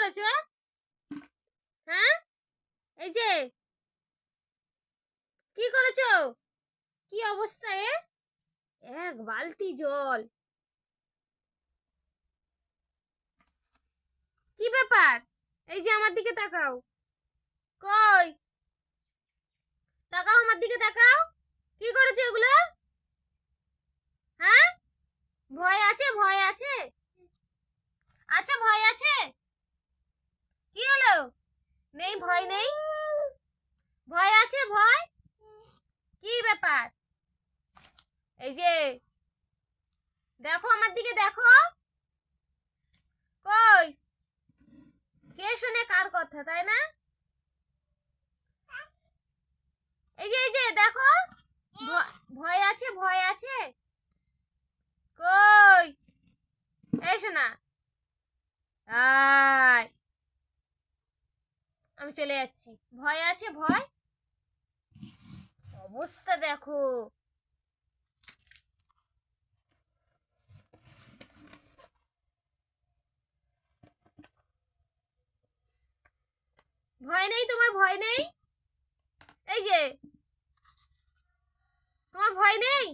করেছো? হ্যাঁ, এই যে কি করেছো? কি অবস্থা এক বালতি জল! কি ব্যাপার? এই যে আমার দিকে তাকাও। কই? তাকাও, আমার দিকে তাকাও। কি করেছো এগুলো? হ্যাঁ, ভয় আছে? ভয় আছে? আচ্ছা, ভয় আছে? কি হলো? নেই, ভয় নেই? ভয় আছে? ভয় কি ব্যাপার? এই যে দেখো, আমার দিকে দেখো। কই? কে শুনে কার কথা, তাই না? এই যে দেখো। ভয় আছে? ভয় আছে? কই? এই শোনা, আয়, আমি চলে যাচ্ছি। ভয় আছে? ভয়? অবস্থা দেখো। ভয় নেই তোমার? ভয় নেই? এই যে তোমার ভয় নেই?